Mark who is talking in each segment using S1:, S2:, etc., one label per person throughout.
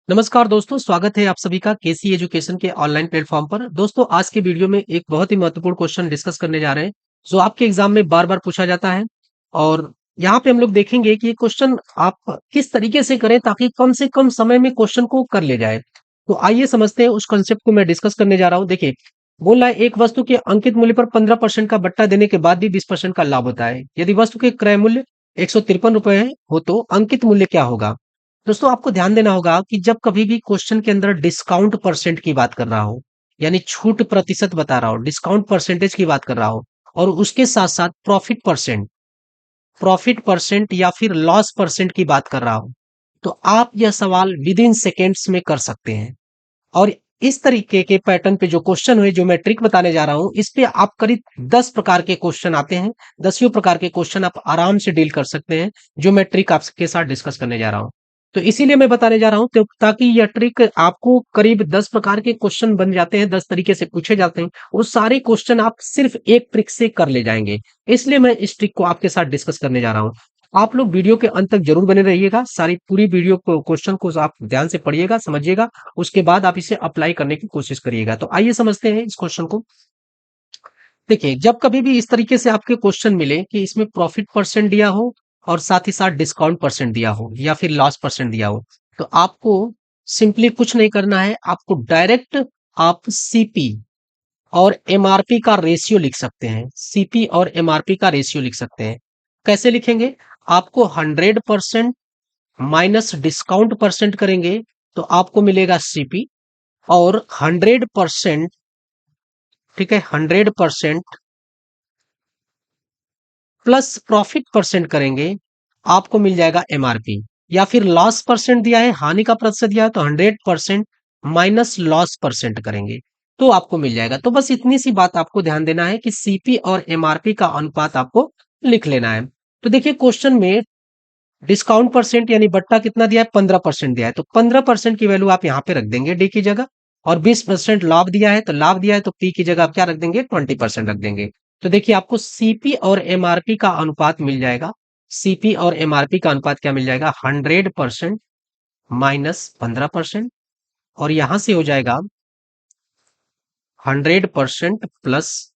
S1: नमस्कार दोस्तों, स्वागत है आप सभी का केसी एजुकेशन के ऑनलाइन प्लेटफॉर्म पर। दोस्तों, आज के वीडियो में एक बहुत ही महत्वपूर्ण क्वेश्चन डिस्कस करने जा रहे हैं, जो आपके एग्जाम में बार-बार पूछा जाता है। और यहाँ पे हम लोग देखेंगे कि ये क्वेश्चन आप किस तरीके से करें ताकि कम से कम समय में क्वेश्चन को कर ले जाए। तो आइए समझते हैं उस कंसेप्ट को मैं डिस्कस करने जा रहा हूँ। देखिए, बोल रहा है एक वस्तु के अंकित मूल्य पर 15% का बट्टा देने के बाद भी 20% का लाभ होता है। यदि वस्तु के क्रय मूल्य 153 रुपए हो तो अंकित मूल्य क्या होगा? दोस्तों, आपको ध्यान देना होगा कि जब कभी भी क्वेश्चन के अंदर डिस्काउंट परसेंट की बात कर रहा हो, यानी छूट प्रतिशत बता रहा हो, डिस्काउंट परसेंटेज की बात कर रहा हो, और उसके साथ साथ प्रॉफिट परसेंट या फिर लॉस परसेंट की बात कर रहा हो, तो आप यह सवाल विद इन सेकेंड्स में कर सकते हैं। और इस तरीके के पैटर्न पे जो क्वेश्चन हुए, जो मैं ट्रिक बताने जा रहा हूं, इस पे आप करीब 10 प्रकार के क्वेश्चन आते हैं। 10 प्रकार के क्वेश्चन आप आराम से डील कर सकते हैं, जो मैं ट्रिक आपके साथ डिस्कस करने जा रहा हूं। तो इसीलिए मैं बताने जा रहा हूं, ताकि यह ट्रिक आपको करीब 10 प्रकार के क्वेश्चन बन जाते हैं, 10 तरीके से पूछे जाते हैं, वो सारे क्वेश्चन आप सिर्फ एक ट्रिक से कर ले जाएंगे। इसलिए मैं इस ट्रिक को आपके साथ डिस्कस करने जा रहा हूं। आप लोग वीडियो के अंत तक जरूर बने रहिएगा। सारी पूरी वीडियो को, क्वेश्चन को आप ध्यान से पढ़िएगा, समझिएगा, उसके बाद आप इसे अप्लाई करने की कोशिश करिएगा। तो आइए समझते हैं इस क्वेश्चन को। देखिए, जब कभी भी इस तरीके से आपके क्वेश्चन मिले कि इसमें प्रॉफिट परसेंट दिया हो और साथ ही साथ डिस्काउंट परसेंट दिया हो या फिर लॉस परसेंट दिया हो, तो आपको सिंपली कुछ नहीं करना है। आपको डायरेक्ट आप सीपी और एमआरपी का रेशियो लिख सकते हैं। सीपी और एमआरपी का रेशियो लिख सकते हैं। कैसे लिखेंगे? आपको 100% माइनस डिस्काउंट परसेंट करेंगे तो आपको मिलेगा सीपी, और 100%, ठीक है, 100% प्लस प्रॉफिट परसेंट करेंगे, आपको मिल जाएगा एमआरपी। या फिर लॉस परसेंट दिया है, हानि का प्रतिशत दिया है, तो 100% माइनस लॉस परसेंट करेंगे तो आपको मिल जाएगा। तो बस इतनी सी बात आपको ध्यान देना है कि सीपी और एमआरपी का अनुपात आपको लिख लेना है। तो देखिए, क्वेश्चन में डिस्काउंट परसेंट यानी बट्टा कितना दिया है? 15% दिया है, तो 15% की वैल्यू आप यहाँ पे रख देंगे डी की जगह। और 20% लाभ दिया है, तो लाभ दिया है तो पी की जगह आप क्या रख देंगे? 20% रख देंगे। तो देखिए, आपको सीपी और एमआरपी का अनुपात मिल जाएगा। सीपी और एमआरपी का अनुपात क्या मिल जाएगा? 100% माइनस 15%, और यहां से हो जाएगा 100% प्लस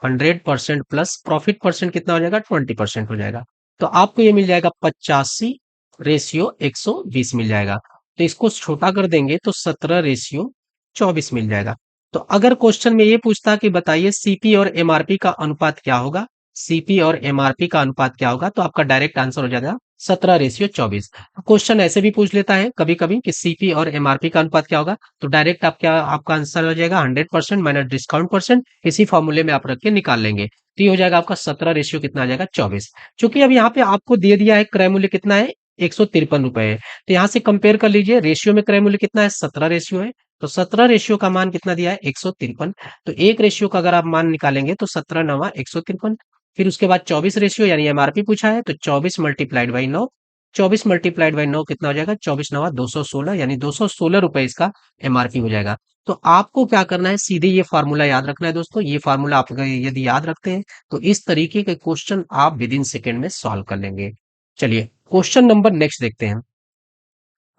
S1: 100% प्लस प्रॉफिट परसेंट कितना हो जाएगा? 20% हो जाएगा। तो आपको ये मिल जाएगा 85/120 मिल जाएगा। तो इसको छोटा कर देंगे तो 17/24 मिल जाएगा। तो अगर क्वेश्चन में ये पूछता कि बताइए सीपी और एमआरपी का अनुपात क्या होगा, सीपी और एमआरपी का अनुपात क्या होगा, तो आपका डायरेक्ट आंसर हो जाएगा 17/24। क्वेश्चन ऐसे भी पूछ लेता है कभी कभी कि सीपी और एमआरपी का अनुपात क्या होगा, तो डायरेक्ट आप क्या, आपका आंसर हो जाएगा 100% माइनस डिस्काउंट परसेंट। इसी फॉर्मूले में आप रख के निकाल लेंगे, तो ये हो जाएगा आपका 17 कितना आ जाएगा? 24। चूंकि अब यहाँ पे आपको दे दिया है क्रय मूल्य कितना है? 153 रुपए है, तो यहाँ से कंपेयर कर लीजिए। रेशियो में क्रय मूल्य कितना है? 17 रेशियो है, तो 17 रेशियो का मान कितना दिया है? 153। तो एक रेशियो का अगर आप मान निकालेंगे तो 17×9 153। फिर उसके बाद 24 रेशियो यानी एमआरपी पूछा है, तो 24 × 9, 24 × 9 कितना हो जाएगा? 24×9 216, यानी 216 रुपए इसका एमआरपी हो जाएगा। तो आपको क्या करना है? सीधे ये फार्मूला याद रखना है दोस्तों। ये फार्मूला आप अगर यदि याद रखते हैं तो इस तरीके के क्वेश्चन आप विद इन सेकेंड में सॉल्व कर लेंगे। चलिए, क्वेश्चन नंबर नेक्स्ट देखते हैं।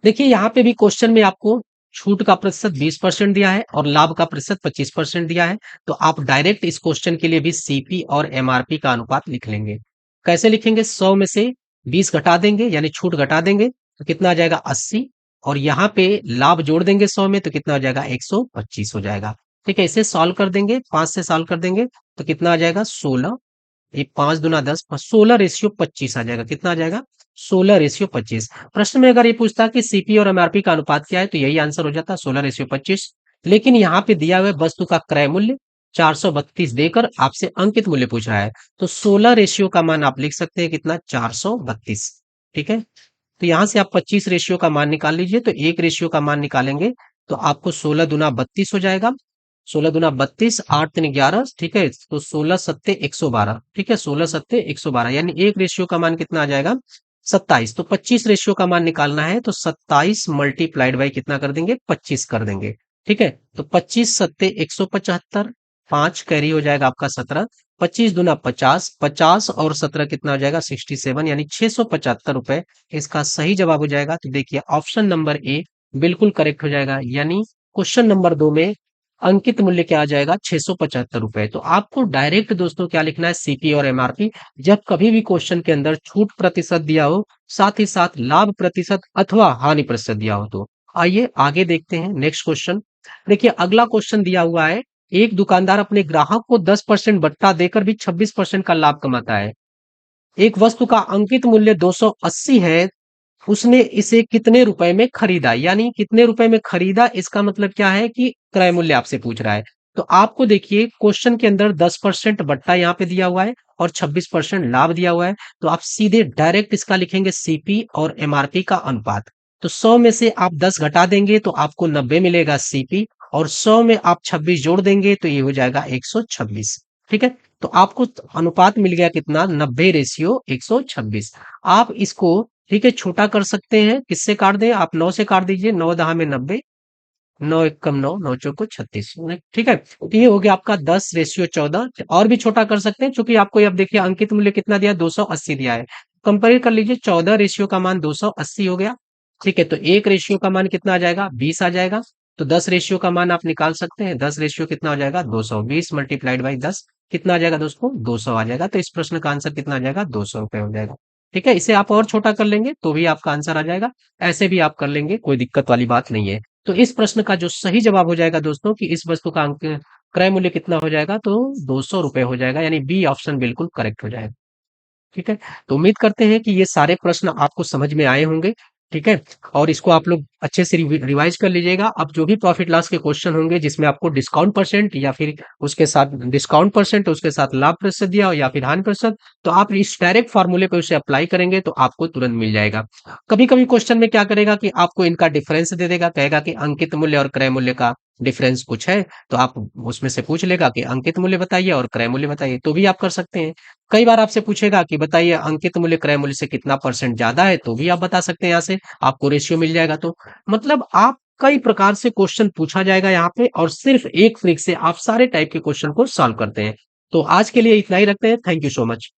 S1: देखिए, यहाँ पे भी क्वेश्चन में आपको छूट का प्रतिशत 20% दिया है और लाभ का प्रतिशत 25% दिया है। तो आप डायरेक्ट इस क्वेश्चन के लिए भी सीपी और एमआरपी का अनुपात लिख लेंगे। कैसे लिखेंगे? 100 में से 20 घटा देंगे, यानी छूट घटा देंगे, तो कितना आ जाएगा? 80। और यहाँ पे लाभ जोड़ देंगे 100 में, तो कितना हो जाएगा? 125 हो जाएगा। ठीक है, इसे सॉल्व कर देंगे, 5 से सॉल्व कर देंगे तो कितना आ जाएगा? 16। ये 5×2 = 10, 16/25 आ जाएगा। कितना आ जाएगा? 16/25। प्रश्न में अगर ये पूछता कि सीपी और एमआरपी का अनुपात क्या है, तो यही आंसर हो जाता, 16/25। लेकिन यहाँ पे दिया हुआ वस्तु का क्रय मूल्य 432 देकर आपसे अंकित मूल्य पूछ रहा है, तो 16 रेशियो का मान आप लिख सकते हैं कितना? 432। ठीक है, तो यहां से आप 25 रेशियो का मान निकाल लीजिए, तो एक रेशियो का मान निकालेंगे तो आपको 16×2 = 32 हो जाएगा। 16×2 = 32, 8×3 = 11, ठीक है, तो 16×7 = 112। ठीक है, 16×7 = 112, यानी एक रेशियो का मान कितना आ जाएगा? 27। तो 25 रेशियो का मान निकालना है, तो 27 मल्टीप्लाइड बाई कितना कर देंगे? 25 कर देंगे। ठीक है, तो 25×7 = 175, 5 कैरी हो जाएगा आपका 17, 25 दूना 50, 50 और 17 कितना हो जाएगा 67, यानी 675 रुपए इसका सही जवाब हो जाएगा। तो देखिए ऑप्शन नंबर ए बिल्कुल करेक्ट हो जाएगा, यानी क्वेश्चन नंबर 2 में अंकित मूल्य क्या आ जाएगा 675 रुपए। तो आपको डायरेक्ट दोस्तों क्या लिखना है, सीपी और एमआरपी। जब कभी भी क्वेश्चन के अंदर छूट प्रतिशत दिया हो, साथ ही साथ लाभ प्रतिशत अथवा हानि प्रतिशत दिया हो। तो आइए आगे देखते हैं नेक्स्ट क्वेश्चन। देखिए अगला क्वेश्चन दिया हुआ है, एक दुकानदार अपने ग्राहक को 10% बट्टा देकर भी 26% का लाभ कमाता है। एक वस्तु का अंकित मूल्य 280 है, उसने इसे कितने रुपए में खरीदा, यानी कितने रुपए में खरीदा, इसका मतलब क्या है कि क्रय मूल्य आपसे पूछ रहा है। तो आपको देखिए क्वेश्चन के अंदर 10% बट्टा यहाँ पे दिया हुआ है और 26% लाभ दिया हुआ है। तो आप सीधे डायरेक्ट इसका लिखेंगे सीपी और एमआरपी का अनुपात। तो 100 में से आप 10 घटा देंगे तो आपको 90 मिलेगा सीपी, और 100 में आप 26 जोड़ देंगे तो ये हो जाएगा 126। ठीक है, तो आपको अनुपात मिल गया कितना, 90:126। आप इसको ठीक है छोटा कर सकते हैं, किससे काट दें आप, 9 से काट दीजिए, 9 दहा में 90, 9 एकम 9, 9 चौको 36। ठीक है, तो ये हो गया आपका 10:14। और भी छोटा कर सकते हैं, क्योंकि आपको अब देखिए अंकित मूल्य कितना दिया, 280 दिया है। कंपेयर कर लीजिए, 14 रेशियो का मान 280 हो गया। ठीक है, तो एक रेशियो का मान कितना आ जाएगा, 20 आ जाएगा। तो 10 रेशियो का मान आप निकाल सकते हैं, 10 रेशियो कितना हो जाएगा 200, 20 मल्टीप्लाइड बाई 10 कितना आ जाएगा दोस्तों, 200 आ जाएगा। तो इस प्रश्न का आंसर कितना आ जाएगा, 200 रुपए हो जाएगा। ठीक है, इसे आप और छोटा कर लेंगे तो भी आपका आंसर आ जाएगा, ऐसे भी आप कर लेंगे, कोई दिक्कत वाली बात नहीं है। तो इस प्रश्न का जो सही जवाब हो जाएगा दोस्तों कि इस वस्तु का अंक क्रय मूल्य कितना हो जाएगा, तो 200 रुपए हो जाएगा, यानी बी ऑप्शन बिल्कुल करेक्ट हो जाएगा। ठीक है, तो उम्मीद करते हैं कि ये सारे प्रश्न आपको समझ में आए होंगे। ठीक है, और इसको आप लोग अच्छे से रिवाइज कर लीजिएगा। अब जो भी प्रॉफिट लॉस के क्वेश्चन होंगे जिसमें आपको डिस्काउंट परसेंट या फिर उसके साथ डिस्काउंट परसेंट उसके साथ लाभ प्रतिशत दिया हो या फिर हानि प्रतिशत, तो आप इस डायरेक्ट फार्मूले पे उसे अप्लाई करेंगे तो आपको तुरंत मिल जाएगा। कभी कभी क्वेश्चन में क्या करेगा कि आपको इनका डिफरेंस दे देगा, कहेगा कि अंकित मूल्य और क्रय मूल्य का डिफरेंस कुछ है, तो आप उसमें से पूछ लेगा कि अंकित मूल्य बताइए और क्रय मूल्य बताइए, तो भी आप कर सकते हैं। कई बार आपसे पूछेगा कि बताइए अंकित मूल्य क्रय मूल्य से कितना परसेंट ज्यादा है, तो भी आप बता सकते हैं, यहाँ से आपको रेशियो मिल जाएगा। तो मतलब आप कई प्रकार से क्वेश्चन पूछा जाएगा यहाँ पे, और सिर्फ एक ट्रिक से आप सारे टाइप के क्वेश्चन को सॉल्व करते हैं। तो आज के लिए इतना ही रखते हैं, थैंक यू सो मच।